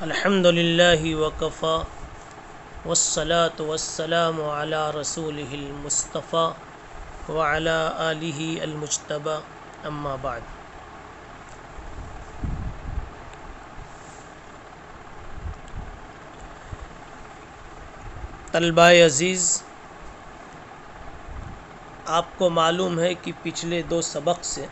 الحمدللہ وکفا والصلاة والسلام علی رسولہ المصطفیٰ وعلی آلہ المجتبی اما بعد۔ طلبہ عزیز، آپ کو معلوم ہے کہ پچھلے 2 سبق سے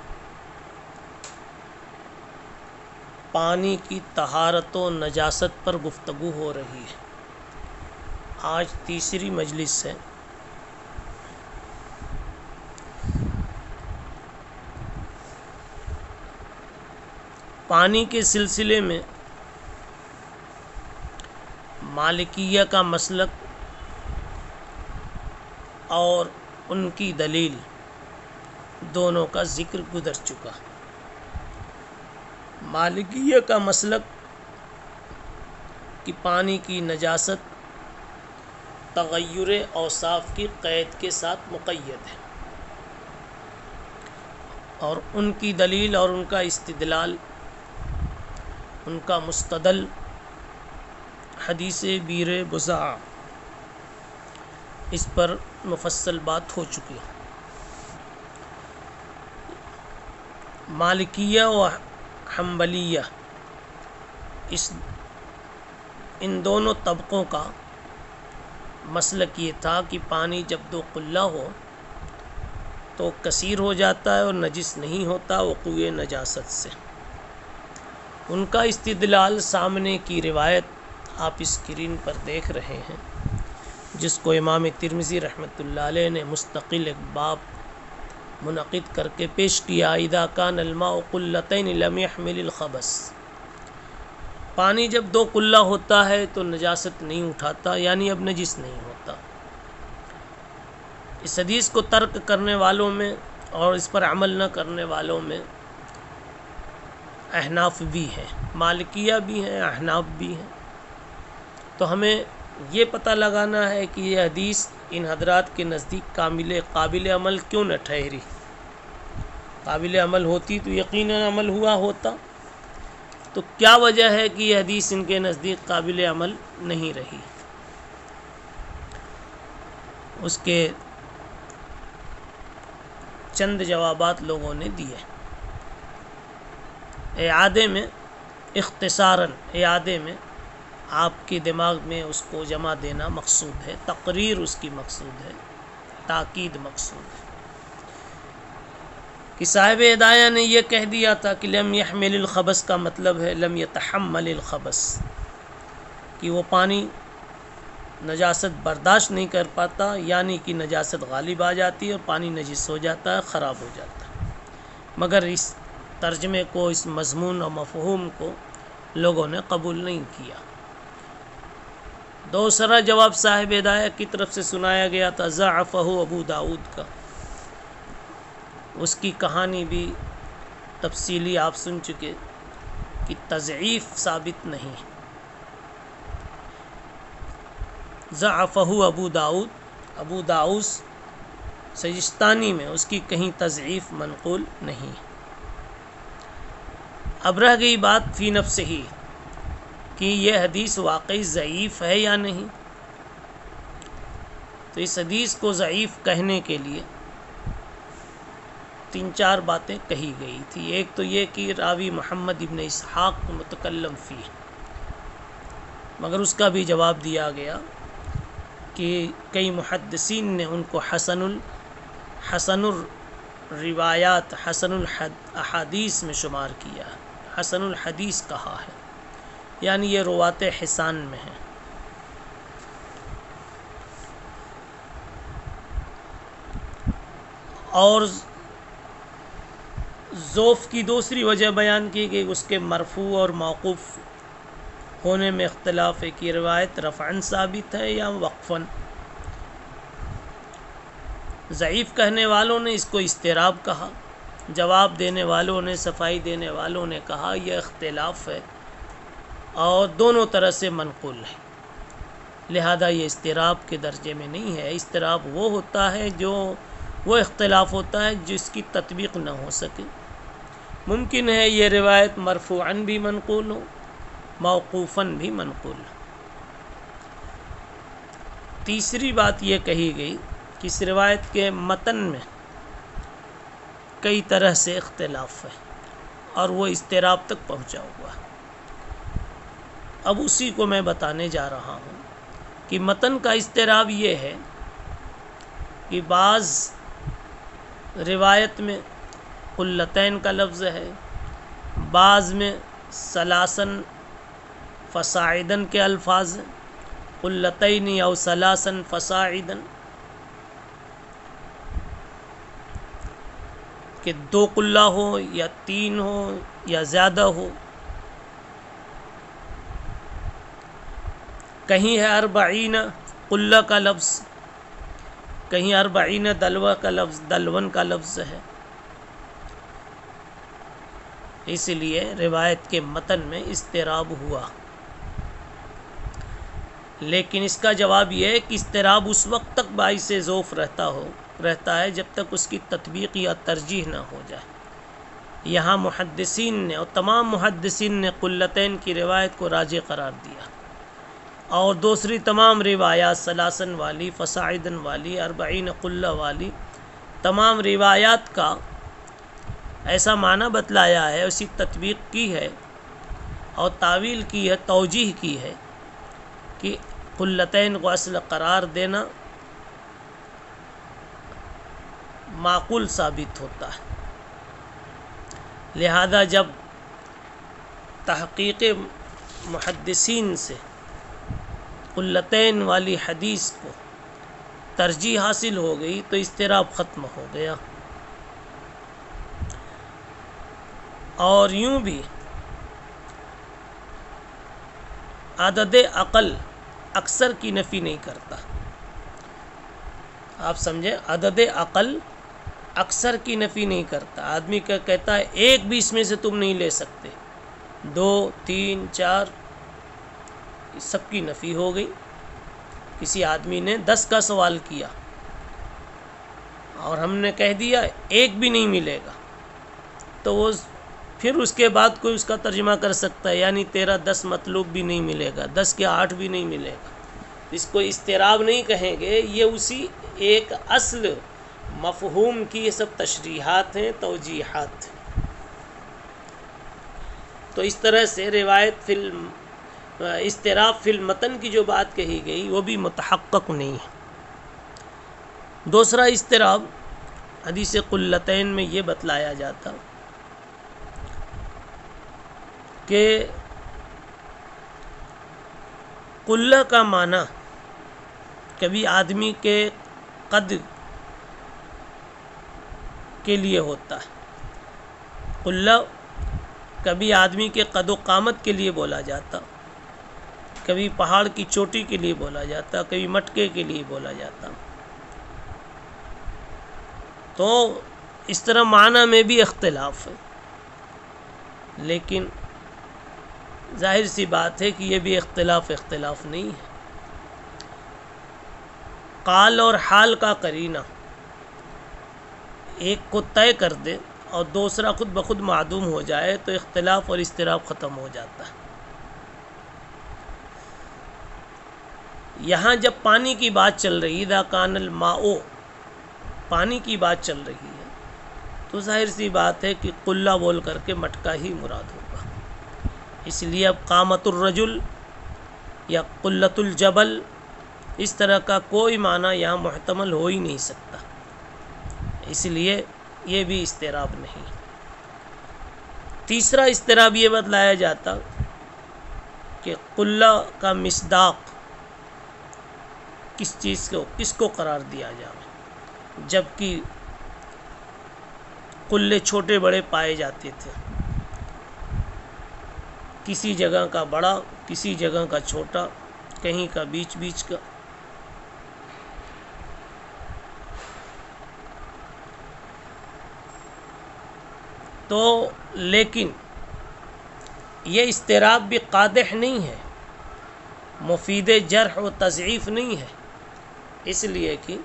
پانی کی طہارت و نجاست پر گفتگو ہو رہی ہے۔ آج تیسری مجلس ہے۔ پانی کے سلسلے میں مالکیہ کا مسلک اور ان کی دلیل دونوں کا ذکر گزر چکا۔ مالکیہ کا مسلک کہ پانی کی نجاست تغیر اوصاف کی قید کے ساتھ مقید ہے، اور ان کی دلیل اور ان کا استدلال، ان کا مستدل حدیث بیر بضاعہ، اس پر مفصل بات ہو چکی ہے۔ مالکیہ و حنبلیہ ان دونوں طبقوں کا مسلک یہ تھا کہ پانی جب 2 قلہ ہو تو کثیر ہو جاتا ہے اور نجس نہیں ہوتا وقوع نجاست سے۔ ان کا استدلال سامنے کی روایت آپ اسکرین پر دیکھ رہے ہیں، جس کو امام ترمذی رحمۃ اللہ علیہ نے مستقل ایک باب منعقد کر کے پیش کیا۔ اذا کان الماء قلتین لم يحمل الخبث، پانی جب 2 قلہ ہوتا ہے تو نجاست نہیں اٹھاتا، یعنی اب نجس نہیں ہوتا۔ اس حدیث کو ترک کرنے والوں میں اور اس پر عمل نہ کرنے والوں میں احناف بھی ہیں، مالکیہ بھی ہیں، احناف بھی ہیں۔ تو ہمیں یہ پتہ لگانا ہے کہ یہ حدیث ان حضرات کے نزدیک قابل عمل کیوں نہ ٹھہری۔ قابل عمل ہوتی تو یقیناً عمل ہوا ہوتا، تو کیا وجہ ہے کہ یہ حدیث ان کے نزدیک قابل عمل نہیں رہی؟ اس کے چند جوابات لوگوں نے دیے۔ اعادے میں اختصاراً اعادے میں آپ کے دماغ میں اس کو جمع دینا مقصود ہے، تقریر اس کی مقصود ہے، تاکید مقصود ہے کہ صاحب ہدایہ نے یہ کہہ دیا تھا کہ لم يحمل الخبث کا مطلب ہے لم يتحمل الخبث، کہ وہ پانی نجاست برداشت نہیں کر پاتا، یعنی کہ نجاست غالب آ جاتی ہے اور پانی نجس ہو جاتا ہے، خراب ہو جاتا ہے۔ مگر اس ترجمے کو، اس مضمون اور مفہوم کو لوگوں نے قبول نہیں کیا۔ دوسرا جواب صاحب ہدایہ کی طرف سے سنایا گیا تھا ضعفہ ابو داؤد کا۔ اس کی کہانی بھی تفصیلی آپ سن چکے کہ تضعیف ثابت نہیں۔ ضعفہ ابو داؤد سجستانی میں اس کی کہیں تضعیف منقول نہیں۔ اب رہ گئی بات فی نفسہ ہی کہ یہ حدیث واقعی ضعیف ہے یا نہیں۔ تو اس حدیث کو ضعیف کہنے کے لیے 3-4 باتیں کہی گئی تھی۔ ایک تو یہ کہ راوی محمد ابن اسحاق متکلم فی، مگر اس کا بھی جواب دیا گیا کہ کئی محدثین نے ان کو حسن الروایات، حسن الاحادیث میں شمار کیا ہے، حسن الحدیث کہا ہے، یعنی یہ روات حسان میں ہیں۔ اور ضعف کی دوسری وجہ بیان کی گئی اس کے مرفوع اور موقوف ہونے میں اختلاف ہے کہ روایت رفعاً ثابت ہے یا وقفاً۔ ضعیف کہنے والوں نے اس کو اضطراب کہا، جواب دینے والوں نے، صفائی دینے والوں نے کہا یہ اختلاف ہے اور دونوں طرح سے منقول ہے۔ لہذا یہ اضطراب کے درجے میں نہیں ہے۔ اضطراب وہ ہوتا ہے جو وہ اختلاف ہوتا ہے جس کی تطبیق نہ ہو سکے۔ ممکن ہے یہ روایت مرفوعاً بھی منقول ہو، موقوفاً بھی منقول ہو۔ تیسری بات یہ کہی گئی کہ اس روایت کے متن میں کئی طرح سے اختلاف ہے اور وہ اضطراب تک پہنچا ہوا ہے۔ اب اسی کو میں بتانے جا رہا ہوں کہ متن کا اضطراب یہ ہے کہ بعض روایت میں قلتین کا لفظ ہے، بعض میں ثلاثن فصاعدن کے الفاظ ہیں، قلتین او ثلاثن فصاعدن، کہ 2 قلہ ہو یا 3 ہو یا زیادہ ہو۔ کہیں ہے 40 قلہ کا لفظ، کہیں 40 دلوہ کا لفظ، دلون کا لفظ ہے۔ اس لیے روایت کے متن میں اضطراب ہوا، لیکن اس کا جواب یہ ہے کہ اضطراب اس وقت تک باعث ذوف رہتا ہے جب تک اس کی تطبیق یا ترجیح نہ ہو جائے۔ یہاں محدثین نے اور تمام محدثین نے قلتین کی روایت کو راجح قرار دیا، اور دوسری تمام روایات ثلاثن والی، فصاعدن والی، 40 قلہ والی تمام روایات کا ایسا معنی بتلایا ہے، اسی تطبیق کی ہے اور تعویل کی ہے، توجیح کی ہے کہ قلتین کو اصل قرار دینا معقول ثابت ہوتا ہے۔ لہذا جب تحقیق محدثین سے قلتین والی حدیث کو ترجیح حاصل ہو گئی تو اضطراب ختم ہو گیا۔ اور یوں بھی عدد عقل اکثر کی نفی نہیں کرتا۔ آپ سمجھیں، عدد عقل اکثر کی نفی نہیں کرتا۔ آدمی کا کہتا ہے ایک بھی اس میں سے تم نہیں لے سکتے، 2 3 4، سب کی نفی ہو گئی۔ کسی آدمی نے 10 کا سوال کیا اور ہم نے کہہ دیا ایک بھی نہیں ملے گا، تو وہ پھر اس کے بعد کوئی اس کا ترجمہ کر سکتا ہے، یعنی تیرا 10 مطلوب بھی نہیں ملے گا، 10 کے 8 بھی نہیں ملے گا۔ اس کو اضطراب نہیں کہیں گے، یہ اسی ایک اصل مفہوم کی یہ سب تشریحات ہیں، توجیحات ہیں۔ تو اس طرح سے روایت اضطراب فی المتن کی جو بات کہی گئی وہ بھی متحقق نہیں ہے۔ دوسرا اضطراب حدیث قلتین میں یہ بتلایا جاتا کہ قلہ کا معنی کبھی آدمی کے قد کے لیے ہوتا ہے، قلہ کبھی آدمی کے قد و قامت کے لیے بولا جاتا، کبھی پہاڑ کی چوٹی کے لیے بولا جاتا، کبھی مٹکے کے لیے بولا جاتا۔ تو اس طرح معنی میں بھی اختلاف ہے، لیکن ظاہر سی بات ہے کہ یہ بھی اختلاف نہیں ہے۔ قال اور حال کا قرینہ ایک کو طے کر دے اور دوسرا خود بخود معدوم ہو جائے تو اختلاف اور اضطراب ختم ہو جاتا ہے۔ یہاں جب پانی کی بات چل رہی، اذا کان الماء، پانی کی بات چل رہی ہے، تو ظاہر سی بات ہے کہ قلہ بول کر کے مٹکا ہی مراد ہوگا۔ اس لیے اب قامت الرجل یا قلت الجبل اس طرح کا کوئی معنی یہاں محتمل ہو ہی نہیں سکتا، اس لیے یہ بھی اضطراب نہیں۔ تیسرا اضطراب یہ بتلایا جاتا کہ قلہ کا مصداق کس چیز کو، کس کو قرار دیا جائے، جبکہ قلے چھوٹے بڑے پائے جاتے تھے، کسی جگہ کا بڑا، کسی جگہ کا چھوٹا، کہیں کا بیچ کا۔ تو لیکن یہ اضطراب بھی قادح نہیں ہے، مفید جرح و تضعیف نہیں ہے، اس لیے کہ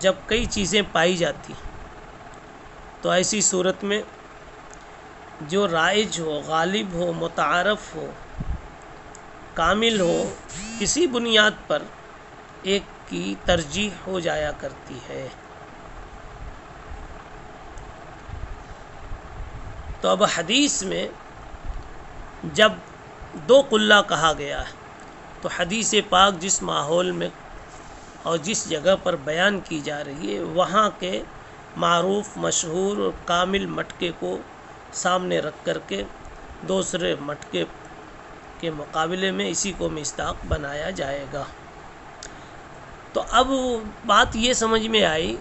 جب کئی چیزیں پائی جاتی تو ایسی صورت میں جو رائج ہو، غالب ہو، متعارف ہو، کامل ہو، کسی بنیاد پر ایک کی ترجیح ہو جایا کرتی ہے۔ تو اب حدیث میں جب دو قلہ کہا گیا ہے تو حدیث پاک جس ماحول میں اور جس جگہ پر بیان کی جا رہی ہے وہاں کے معروف، مشہور اور کامل مٹکے کو سامنے رکھ کر کے دوسرے مٹکے کے مقابلے میں اسی کو مصداق بنایا جائے گا۔ تو اب بات یہ سمجھ میں آئی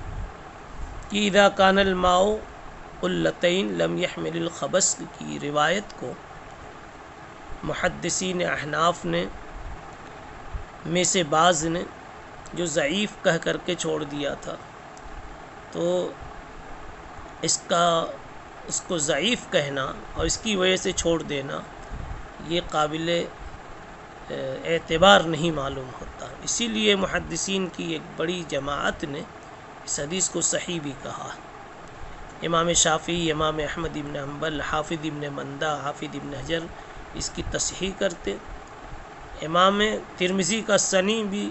کہ اذا کان الماء قلتین لم يحمل الخبث کی روایت کو محدثین احناف نے میں سے بعض نے جو ضعیف کہہ کر کے چھوڑ دیا تھا، تو اس کو ضعیف کہنا اور اس کی وجہ سے چھوڑ دینا یہ قابل اعتبار نہیں معلوم ہوتا۔ اسی لیے محدثین کی ایک بڑی جماعت نے اس حدیث کو صحیح بھی کہا۔ امام شافعی، امام احمد ابن حنبل، حافظ ابن مندہ، حافظ ابن حجر اس کی تصحیح کرتے۔ امام ترمذی کا سنی بھی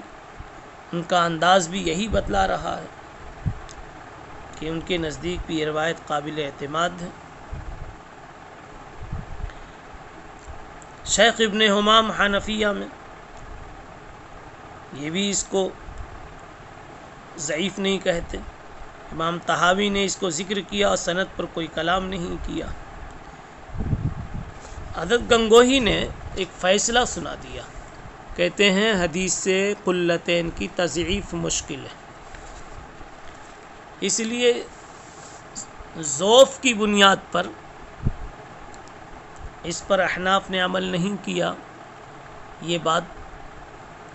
ان کا انداز بھی یہی بتلا رہا ہے کہ ان کے نزدیک بھی یہ روایت قابل اعتماد ہے۔ شیخ ابن حمام حنفیہ میں یہ بھی اس کو ضعیف نہیں کہتے۔ امام طحاوی نے اس کو ذکر کیا اور سند پر کوئی کلام نہیں کیا۔ حضرت گنگوہی نے ایک فیصلہ سنا دیا، کہتے ہیں حدیث سے قلتین کی تضعیف مشکل ہے، اس لیے ضعف کی بنیاد پر اس پر احناف نے عمل نہیں کیا، یہ بات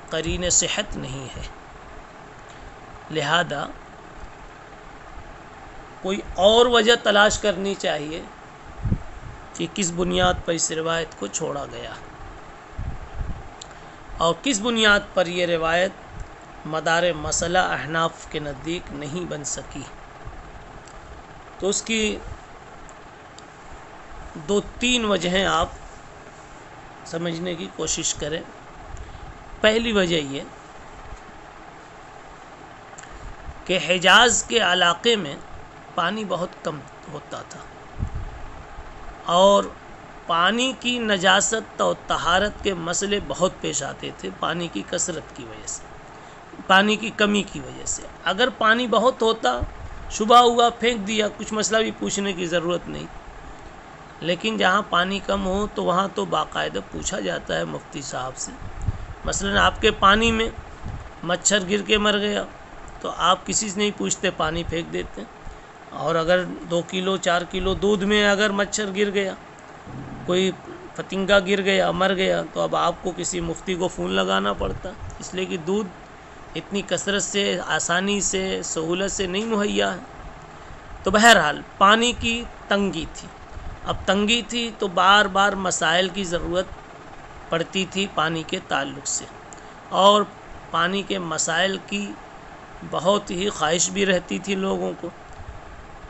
قرین صحت نہیں ہے۔ لہذا کوئی اور وجہ تلاش کرنی چاہیے کہ کس بنیاد پر اس روایت کو چھوڑا گیا اور کس بنیاد پر یہ روایت مدار مسئلہ احناف کے نزدیک نہیں بن سکی۔ تو اس کی دو تین وجہیں آپ سمجھنے کی کوشش کریں۔ پہلی وجہ یہ کہ حجاز کے علاقے میں پانی بہت کم ہوتا تھا اور پانی کی نجاست اور طہارت کے مسئلے بہت پیش آتے تھے پانی کی کثرت کی وجہ سے، پانی کی کمی کی وجہ سے۔ اگر پانی بہت ہوتا، شبہ ہوا پھینک دیا، کچھ مسئلہ بھی پوچھنے کی ضرورت نہیں، لیکن جہاں پانی کم ہو تو وہاں تو باقاعدہ پوچھا جاتا ہے مفتی صاحب سے۔ مثلا آپ کے پانی میں مچھر گر کے مر گیا تو آپ کسی سے نہیں پوچھتے، پانی پھینک دیتے۔ اور اگر 2 کلو 4 کلو دودھ میں اگر مچھر گر گیا، کوئی پتنگا گر گیا، مر گیا، تو اب آپ کو کسی مفتی کو فون لگانا پڑتا، اس لیے کہ دودھ اتنی کثرت سے، آسانی سے، سہولت سے نہیں مہیا ہے۔ تو بہرحال پانی کی تنگی تھی۔ اب تنگی تھی تو بار بار مسائل کی ضرورت پڑتی تھی پانی کے تعلق سے، اور پانی کے مسائل کی بہت ہی خواہش بھی رہتی تھی لوگوں کو۔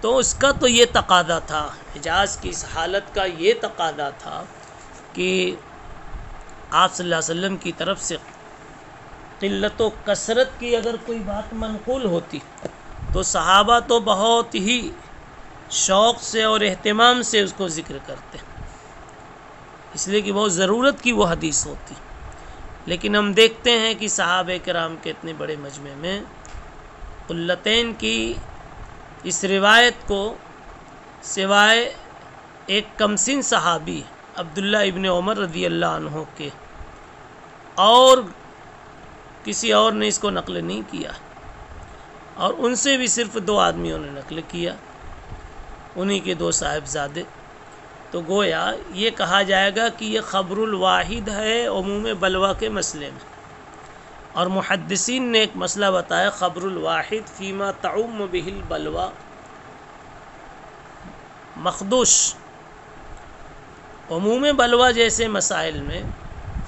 تو اس کا تو یہ تقاضا تھا، حجاز کی اس حالت کا یہ تقاضا تھا کہ آپ صلی اللہ علیہ وسلم کی طرف سے قلت و کثرت کی اگر کوئی بات منقول ہوتی تو صحابہ تو بہت ہی شوق سے اور اہتمام سے اس کو ذکر کرتے، اس لیے کہ بہت ضرورت کی وہ حدیث ہوتی۔ لیکن ہم دیکھتے ہیں کہ صحابہ کرام کے اتنے بڑے مجمع میں قلتین کی اس روایت کو سوائے ایک کمسن صحابی عبداللہ ابن عمر رضی اللہ عنہ کے اور کسی اور نے اس کو نقل نہیں کیا، اور ان سے بھی صرف 2 آدمیوں نے نقل کیا، انہی کے 2 صاحبزادے۔ تو گویا یہ کہا جائے گا کہ یہ خبر الواحد ہے عموم بلوا کے مسئلے میں، اور محدثین نے ایک مسئلہ بتایا، خبر الواحد فیما تعم بہ البلوا مخدوش۔ عموم بلوا جیسے مسائل میں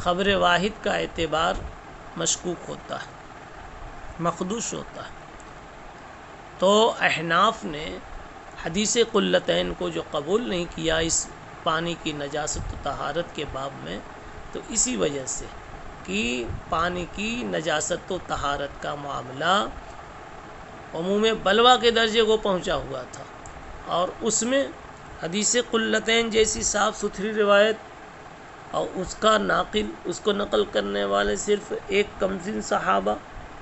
خبر واحد کا اعتبار مشکوک ہوتا ہے، مخدوش ہوتا ہے۔ تو احناف نے حدیث قلتین کو جو قبول نہیں کیا اس پانی کی نجاست و طہارت کے باب میں، تو اسی وجہ سے کہ پانی کی نجاست و طہارت کا معاملہ عموم بلوہ کے درجے کو پہنچا ہوا تھا، اور اس میں حدیث قلتین جیسی صاف ستھری روایت اور اس کا ناقل، اس کو نقل کرنے والے صرف ایک کمسن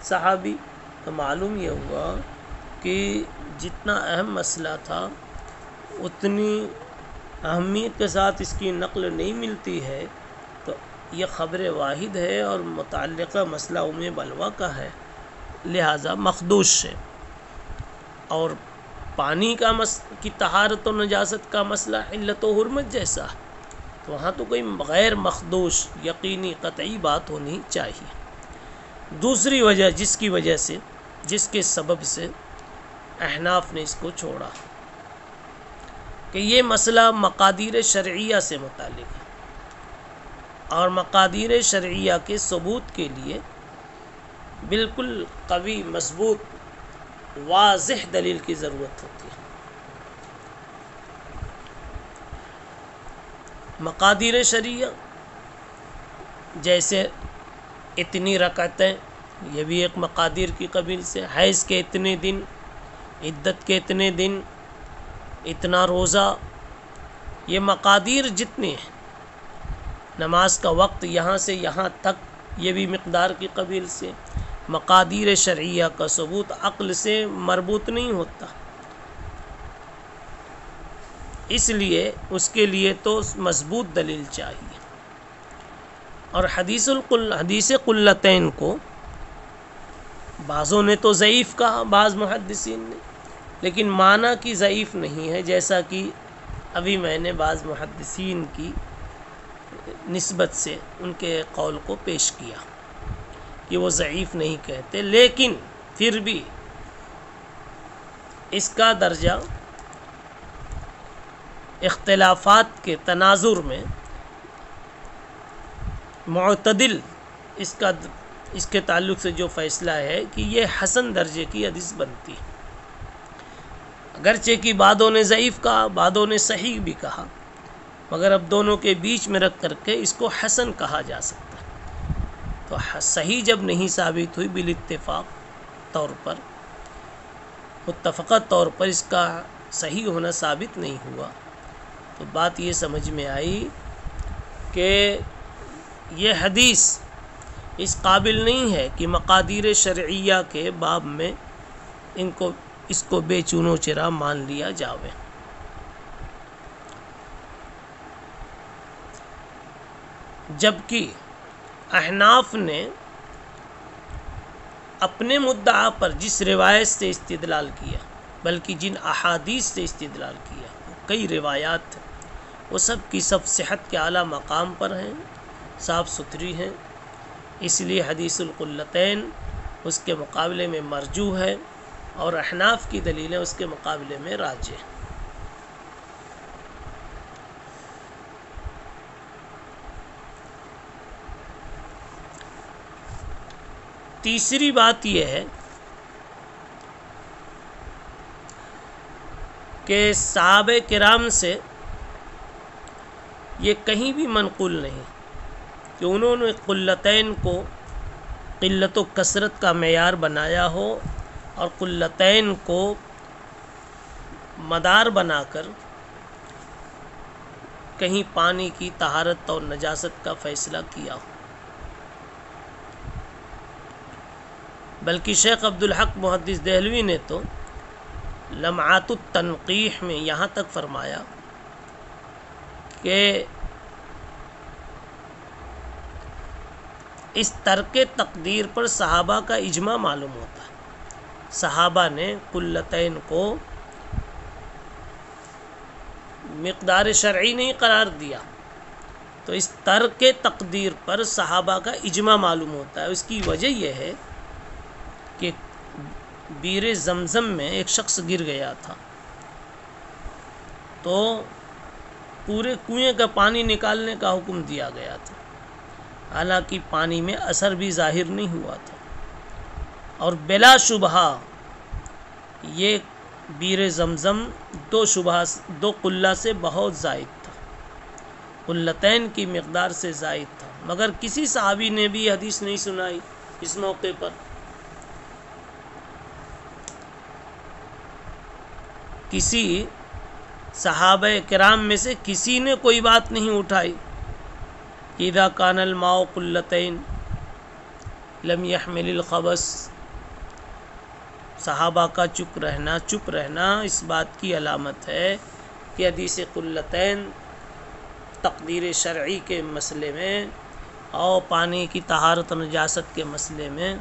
صحابی، تو معلوم یہ ہوا کہ جتنا اہم مسئلہ تھا اتنی اہمیت کے ساتھ اس کی نقل نہیں ملتی ہے، تو یہ خبر واحد ہے اور متعلقہ مسئلہ بلوہ کا ہے، لہذا مخدوش ہے۔ اور پانی کی طہارت و نجاست کا مسئلہ علت و حرمت جیسا ہے، تو وہاں تو کوئی غیر مخدوش یقینی قطعی بات ہونی چاہیے۔ دوسری وجہ جس کے سبب سے احناف نے اس کو چھوڑا کہ یہ مسئلہ مقادیر شرعیہ سے متعلق ہے، اور مقادیر شرعیہ کے ثبوت کے لیے بالکل قوی، مضبوط، واضح دلیل کی ضرورت ہوتی ہے۔ مقادیر شرعیہ جیسے اتنی رکعتیں، یہ بھی ایک مقادیر کی قبیل سے، حیض کے اتنے دن، عدت کے اتنے دن، اتنا روزہ، یہ مقادیر جتنے ہیں، نماز کا وقت یہاں سے یہاں تک، یہ بھی مقدار کی قبیل سے۔ مقادیر شرعیہ کا ثبوت عقل سے مربوط نہیں ہوتا، اس لیے اس کے لیے تو مضبوط دلیل چاہیے۔ اور حدیث قلتین کو بعضوں نے تو ضعیف کہا، بعض محدثین نے، لیکن معنی کی ضعیف نہیں ہے، جیسا کہ ابھی میں نے بعض محدثین کی نسبت سے ان کے قول کو پیش کیا کہ وہ ضعیف نہیں کہتے، لیکن پھر بھی اس کا درجہ اختلافات کے تناظر میں معتدل، اس کے تعلق سے جو فیصلہ ہے کہ یہ حسن درجے کی حدیث بنتی ہے، اگرچہ کہ بعضوں نے ضعیف کہا، بعضوں نے صحیح بھی کہا، مگر اب دونوں کے بیچ میں رکھ کر کے اس کو حسن کہا جا سکتا ہے۔ تو صحیح جب نہیں ثابت ہوئی بالاتفاق طور پر، متفقہ طور پر اس کا صحیح ہونا ثابت نہیں ہوا، تو بات یہ سمجھ میں آئی کہ یہ حدیث اس قابل نہیں ہے کہ مقادیر شرعیہ کے باب میں اس کو بے چون و چرا مان لیا جاوے۔ جبکہ احناف نے اپنے مدعا پر جس روایت سے استدلال کیا، بلکہ جن احادیث سے استدلال کیا، کئی روایات ہیں، وہ سب کی سب صحت کے اعلیٰ مقام پر ہیں، صاف ستھری ہیں، اس لیے حدیث القلتین اس کے مقابلے میں مرجوح ہے، اور احناف کی دلیلیں اس کے مقابلے میں راجح ہیں۔ تیسری بات یہ ہے کہ صحابہ کرام سے یہ کہیں بھی منقول نہیں کہ انہوں نے قلتین کو قلت و کثرت کا معیار بنایا ہو اور قلتین کو مدار بنا کر کہیں پانی کی طہارت اور نجاست کا فیصلہ کیا ہو، بلکہ شیخ عبدالحق محدث دہلوی نے تو لمعات التنقیح میں یہاں تک فرمایا کہ اس ترک تقدیر پر صحابہ کا اجماع معلوم ہوتا ہے۔ صحابہ نے قلتین کو مقدار شرعی نہیں قرار دیا، تو اس ترک تقدیر پر صحابہ کا اجماع معلوم ہوتا ہے۔ اس کی وجہ یہ ہے کہ بیر زمزم میں ایک شخص گر گیا تھا، تو پورے کنویں کا پانی نکالنے کا حکم دیا گیا تھا، حالانکہ پانی میں اثر بھی ظاہر نہیں ہوا تھا، اور بلا شبہ یہ بیر زمزم دو قلہ سے بہت زائد تھا، قلتین کی مقدار سے زائد تھا، مگر کسی صحابی نے بھی حدیث نہیں سنائی اس موقع پر۔ کسی صحابہ کرام میں سے کسی نے کوئی بات نہیں اٹھائی کہ اذا کان الماء قلتین لم يحمل الخبث۔ صحابہ کا چپ رہنا اس بات کی علامت ہے کہ حدیث قلتین تقدیر شرعی کے مسئلے میں اور پانی کی طہارت و نجاست کے مسئلے میں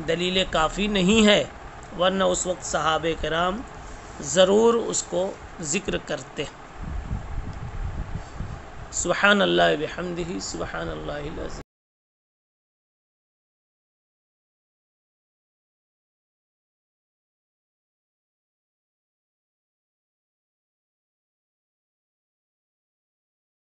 دلیل کافی نہیں ہے، ورنہ اس وقت صحابہ کرام ضرور اس کو ذکر کرتے۔ سبحان اللہ بحمدہ، سبحان اللہ العظیم۔